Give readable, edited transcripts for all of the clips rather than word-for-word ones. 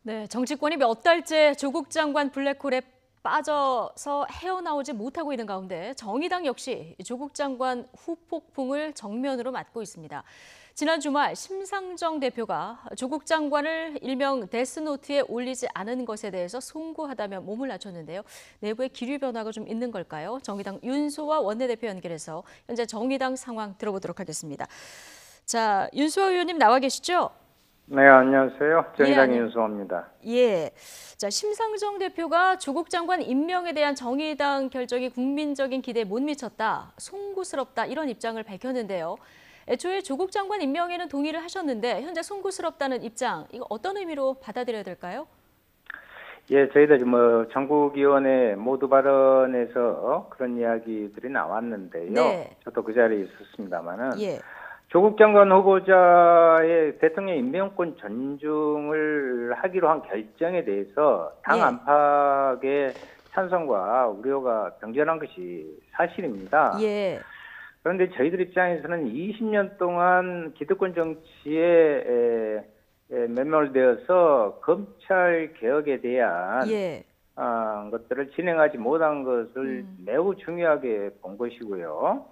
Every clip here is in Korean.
네, 정치권이 몇 달째 조국 장관 블랙홀에 빠져서 헤어나오지 못하고 있는 가운데 정의당 역시 조국 장관 후폭풍을 정면으로 맞고 있습니다. 지난 주말 심상정 대표가 조국 장관을 일명 데스노트에 올리지 않은 것에 대해서 송구하다며 몸을 낮췄는데요. 내부에 기류 변화가 좀 있는 걸까요? 정의당 윤소아 원내대표 연결해서 현재 정의당 상황 들어보도록 하겠습니다. 자, 윤소아 의원님 나와 계시죠? 네, 안녕하세요. 예, 정의당의 윤수호입니다. 예. 자, 심상정 대표가 조국 장관 임명에 대한 정의당 결정이 국민적인 기대에 못 미쳤다, 송구스럽다 이런 입장을 밝혔는데요. 애초에 조국 장관 임명에는 동의를 하셨는데 현재 송구스럽다는 입장, 이거 어떤 의미로 받아들여야 될까요? 예, 저희들이 전국위원회 모두 발언에서 그런 이야기들이 나왔는데요. 네. 저도 그 자리에 있었습니다만은 예. 조국 장관 후보자의 대통령 임명권 존중을 하기로 한 결정에 대해서 당 예. 안팎의 찬성과 우려가 병존한 것이 사실입니다. 예. 그런데 저희들 입장에서는 20년 동안 기득권 정치에 매몰되어서 검찰 개혁에 대한 예. 것들을 진행하지 못한 것을 매우 중요하게 본 것이고요.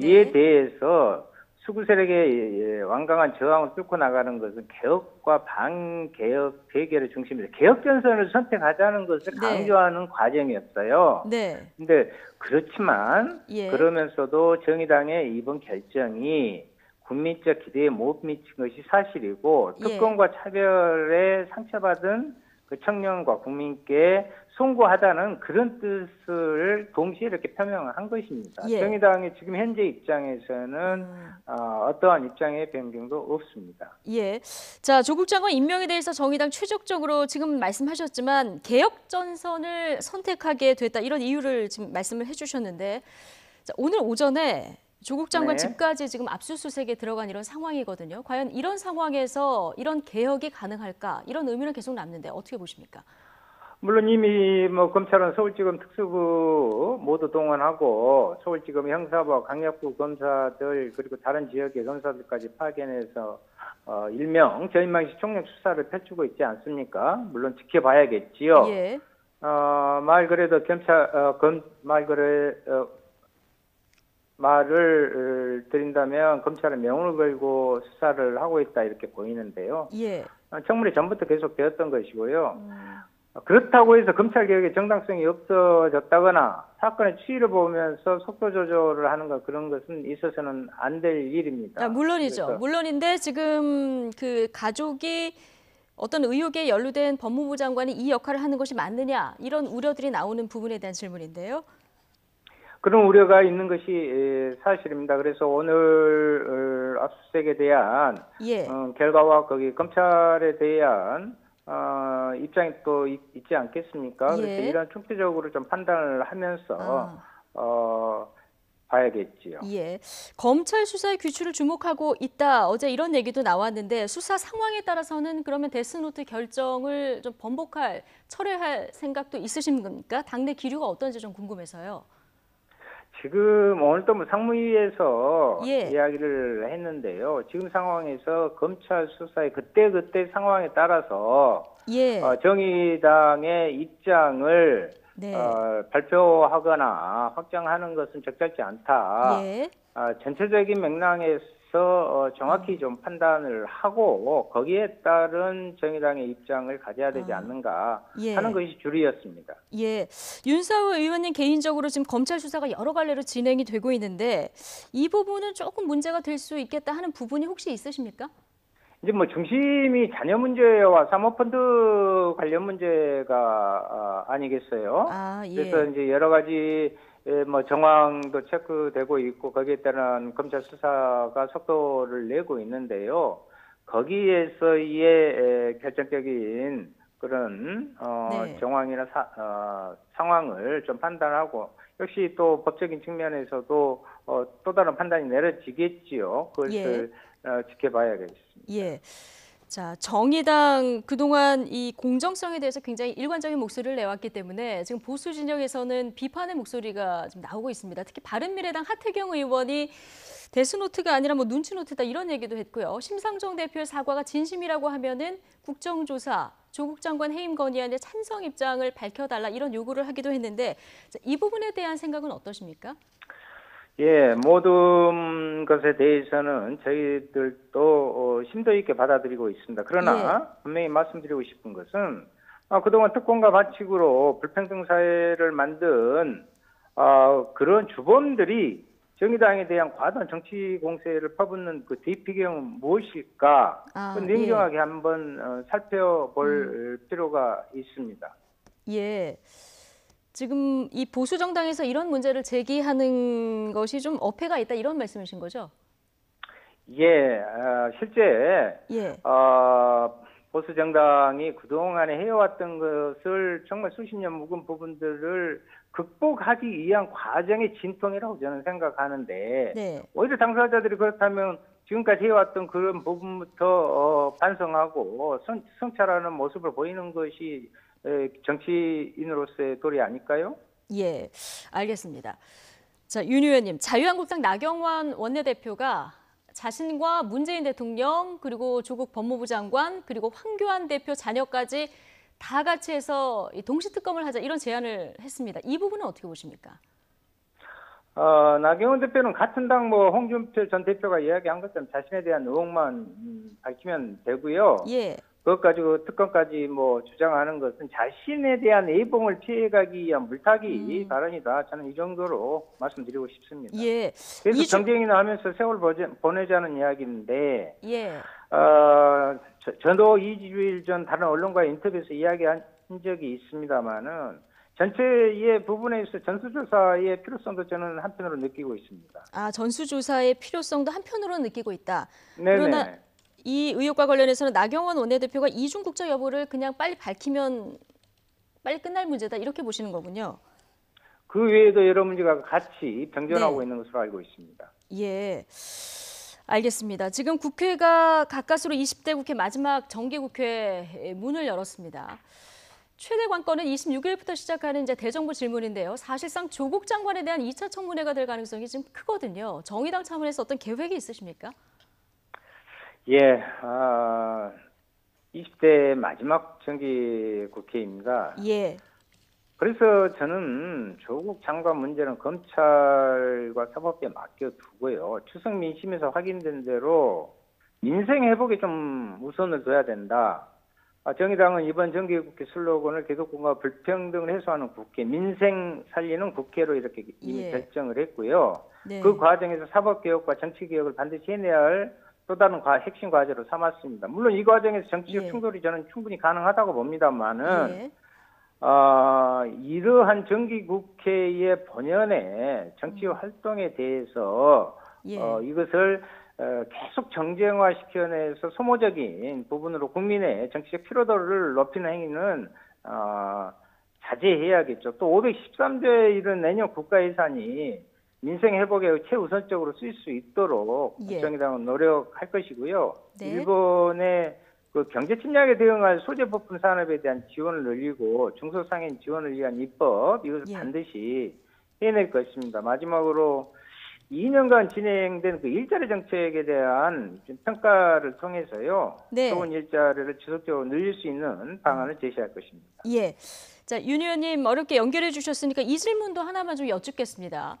이에 네. 대해서 수구 세력의 완강한 저항을 뚫고 나가는 것은 개혁과 반개혁 대결의 중심에서 개혁 전선을 선택하자는 것을 네. 강조하는 과정이었어요. 네. 근데 그렇지만 예. 그러면서도 정의당의 이번 결정이 국민적 기대에 못 미친 것이 사실이고 예. 특권과 차별에 상처받은 그 청년과 국민께 송구하다는 그런 뜻을 동시에 이렇게 표명한 것입니다. 예. 정의당의 지금 현재 입장에서는 어떠한 입장의 변경도 없습니다. 예. 자, 조국 장관 임명에 대해서 정의당 최종적으로 지금 말씀하셨지만 개혁 전선을 선택하게 됐다 이런 이유를 지금 말씀을 해주셨는데 자, 오늘 오전에 조국 장관 네. 집까지 지금 압수수색에 들어간 이런 상황이거든요. 과연 이런 상황에서 이런 개혁이 가능할까? 이런 의미는 계속 남는데 어떻게 보십니까? 물론 이미 검찰은 서울지검 특수부 모두 동원하고 서울지검 형사부, 강력부 검사들 그리고 다른 지역의 검사들까지 파견해서 일명 전인망식 총력 수사를 펼치고 있지 않습니까? 물론 지켜봐야겠지요. 예. 말 그래도 말을 드린다면 검찰은 명운을 걸고 수사를 하고 있다 이렇게 보이는데요. 예. 청문회 전부터 계속 되었던 것이고요. 그렇다고 해서 검찰 개혁의 정당성이 없어졌다거나 사건의 추이를 보면서 속도 조절을 하는 것 그런 것은 있어서는 안 될 일입니다. 물론이죠. 물론인데 지금 그 가족이 어떤 의혹에 연루된 법무부 장관이 이 역할을 하는 것이 맞느냐 이런 우려들이 나오는 부분에 대한 질문인데요. 그런 우려가 있는 것이 사실입니다. 그래서 오늘 압수수색에 대한 예. 결과와 거기 검찰에 대한 입장이 또 있지 않겠습니까? 예. 그래서 이런 총체적으로 좀 판단을 하면서 봐야겠지요. 예. 검찰 수사의 귀추를 주목하고 있다. 어제 이런 얘기도 나왔는데 수사 상황에 따라서는 그러면 데스노트 결정을 좀 번복할, 철회할 생각도 있으신 겁니까? 당내 기류가 어떤지 좀 궁금해서요. 지금 오늘 또 상무위에서 예. 이야기를 했는데요. 지금 상황에서 검찰 수사의 그때그때 상황에 따라서 예. 정의당의 입장을 네. 발표하거나 확정하는 것은 적절치 않다. 예. 전체적인 맥락에서 정확히 좀 판단을 하고 거기에 따른 정의당의 입장을 가져야 되지 않는가 예. 하는 것이 주류였습니다. 예, 윤사호 의원님 개인적으로 지금 검찰 수사가 여러 갈래로 진행이 되고 있는데 이 부분은 조금 문제가 될 수 있겠다 하는 부분이 혹시 있으십니까? 이제 중심이 자녀 문제와 사모펀드 관련 문제가 아니겠어요. 예. 그래서 이제 여러 가지 정황도 체크되고 있고 거기에 따른 검찰 수사가 속도를 내고 있는데요. 거기에서의 결정적인 그런 네. 정황이나 상황을 좀 판단하고 역시 또 법적인 측면에서도 또 다른 판단이 내려지겠지요. 그것을 지켜봐야겠습니다. 예. 자, 정의당 그동안 이 공정성에 대해서 굉장히 일관적인 목소리를 내왔기 때문에 지금 보수 진영에서는 비판의 목소리가 좀 나오고 있습니다. 특히 바른미래당 하태경 의원이 데스노트가 아니라 눈치노트다 이런 얘기도 했고요. 심상정 대표의 사과가 진심이라고 하면은 국정조사 조국 장관 해임 건의안에 찬성 입장을 밝혀달라 이런 요구를 하기도 했는데 이 부분에 대한 생각은 어떠십니까? 예, 모든 것에 대해서는 저희들도 심도 있게 받아들이고 있습니다. 그러나 분명히 말씀드리고 싶은 것은 그동안 특권과 반칙으로 불평등 사회를 만든 그런 주범들이 정의당에 대한 과도한 정치 공세를 퍼붓는 그 대피경은 무엇일까? 냉정하게 한번 살펴볼 필요가 있습니다. 예. 지금 이 보수 정당에서 이런 문제를 제기하는 것이 좀 어폐가 있다 이런 말씀이신 거죠? 예, 실제 보수 정당이 그동안에 해왔던 것을 정말 수십 년 묵은 부분들을 극복하기 위한 과정의 진통이라고 저는 생각하는데 오히려 당사자들이 그렇다면 지금까지 해왔던 그런 부분부터 반성하고 성찰하는 모습을 보이는 것이 정치인으로서의 도리 아닐까요? 예, 알겠습니다. 자, 윤 의원님, 자유한국당 나경원 원내대표가 자신과 문재인 대통령 그리고 조국 법무부 장관 그리고 황교안 대표 자녀까지 다 같이 해서 동시특검을 하자 이런 제안을 했습니다. 이 부분은 어떻게 보십니까? 나경원 대표는 같은 당 홍준표 전 대표가 이야기한 것처럼 자신에 대한 의혹만 밝히면 되고요. 그것 가지고 특검까지 주장하는 것은 자신에 대한 내봉을 피해가기 위한 물타기 발언이다. 저는 이 정도로 말씀드리고 싶습니다. 그래서 경쟁이나 하면서 세월 보내자는 이야기인데, 저도 2주일 전 다른 언론과의 인터뷰에서 이야기한 적이 있습니다만은 전체의 부분에서 전수조사의 필요성도 저는 한편으로 느끼고 있습니다. 전수조사의 필요성도 한편으로 느끼고 있다. 네네. 그러나 이 의혹과 관련해서는 나경원 원내대표가 이중 국적 여부를 그냥 빨리 밝히면 빨리 끝날 문제다 이렇게 보시는 거군요. 그 외에도 여러 문제가 같이 병존하고 있는 것으로 알고 있습니다. 예, 알겠습니다. 지금 국회가 가까스로 20대 국회 마지막 정기국회 문을 열었습니다. 최대 관건은 26일부터 시작하는 이제 대정부 질문인데요. 사실상 조국 장관에 대한 2차 청문회가 될 가능성이 지금 크거든요. 정의당 차원에서 어떤 계획이 있으십니까? 20대 마지막 정기 국회입니다. 그래서 저는 조국 장관 문제는 검찰과 사법부에 맡겨두고요. 추석 민심에서 확인된 대로 민생 회복에 좀 우선을 둬야 된다. 정의당은 이번 정기국회 슬로건을 개도권과 불평등을 해소하는 국회, 민생 살리는 국회로 이렇게 이미 결정을 했고요. 그 과정에서 사법개혁과 정치개혁을 반드시 해내야 할 또 다른 핵심 과제로 삼았습니다. 물론 이 과정에서 정치적 충돌이 저는 충분히 가능하다고 봅니다만은 이러한 정기국회의 본연의 정치 활동에 대해서 이것을 계속 정쟁화시켜내서 소모적인 부분으로 국민의 정치적 피로도를 높이는 행위는 자제해야겠죠. 또 513조에 이른 내년 국가 예산이 민생 회복에 최우선적으로 쓰일 수 있도록 정의당은 노력할 것이고요. 일본의 그 경제 침략에 대응할 소재 부품 산업에 대한 지원을 늘리고 중소상인 지원을 위한 입법 이것을 반드시 해낼 것입니다. 마지막으로 2년간 진행된 그 일자리 정책에 대한 평가를 통해서요. 좋은 일자리를 지속적으로 늘릴 수 있는 방안을 제시할 것입니다. 자, 윤 의원님 어렵게 연결해 주셨으니까 이 질문도 하나만 좀 여쭙겠습니다.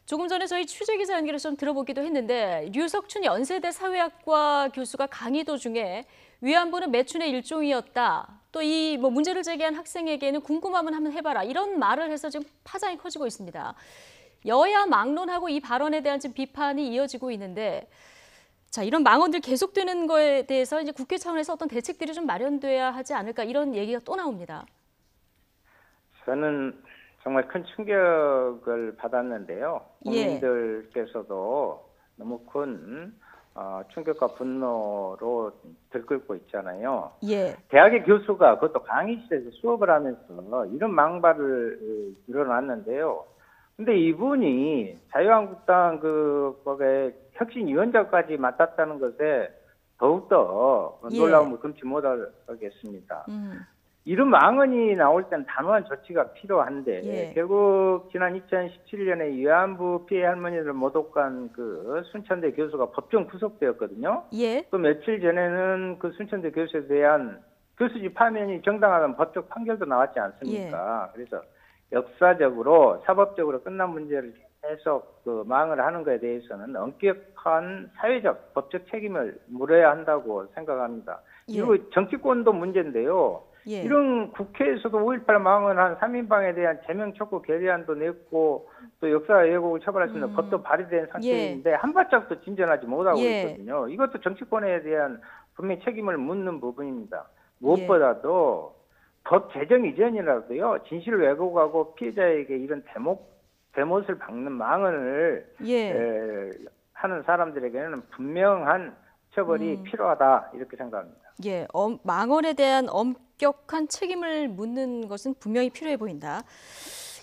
조금 전에 저희 취재기자 연결해서 좀 들어보기도 했는데 류석춘 연세대 사회학과 교수가 강의 도중에 위안부는 매춘의 일종이었다. 또 이 문제를 제기한 학생에게는 궁금하면 한번 해봐라. 이런 말을 해서 지금 파장이 커지고 있습니다. 여야 막론하고 이 발언에 대한 지금 비판이 이어지고 있는데 자, 이런 망언들 계속되는 거에 대해서 이제 국회 차원에서 어떤 대책들이 좀 마련돼야 하지 않을까 이런 얘기가 또 나옵니다. 저는 정말 큰 충격을 받았는데요. 국민들께서도 너무 큰 충격과 분노로 들끓고 있잖아요. 대학의 교수가 그것도 강의실에서 수업을 하면서 이런 망발을 늘어놨는데요. 근데 이분이 자유한국당 거기에 혁신위원장까지 맡았다는 것에 더욱더 놀라움을 금치 못하겠습니다. 이런 망언이 나올 땐 단호한 조치가 필요한데 결국 지난 2017년에 위안부 피해 할머니들 모독한 그 순천대 교수가 법정 구속되었거든요. 또 며칠 전에는 그 순천대 교수에 대한 교수직 파면이 정당하다는 법적 판결도 나왔지 않습니까? 그래서 역사적으로 사법적으로 끝난 문제를 계속 망을 하는 것에 대해서는 엄격한 사회적 법적 책임을 물어야 한다고 생각합니다. 예. 이거 정치권도 문제인데요. 예. 이런 국회에서도 5.18 망언 한 3인방에 대한 제명 촉구 결의안도 냈고 또 역사 왜곡을 처벌할 수 있는 법도 발의된 상태인데 한 발짝도 진전하지 못하고 있거든요. 이것도 정치권에 대한 분명히 책임을 묻는 부분입니다. 무엇보다도 법 제정 이전이라도요. 진실 왜곡하고 피해자에게 이런 대못을 박는 망언을 하는 사람들에게는 분명한 처벌이 필요하다 이렇게 생각합니다. 예, 망언에 대한 엄격한 책임을 묻는 것은 분명히 필요해 보인다.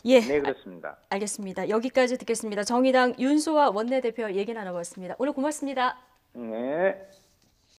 예, 네, 그렇습니다. 알겠습니다. 여기까지 듣겠습니다. 정의당 윤소아 원내대표 얘기 나눠봤습니다. 오늘 고맙습니다. 네.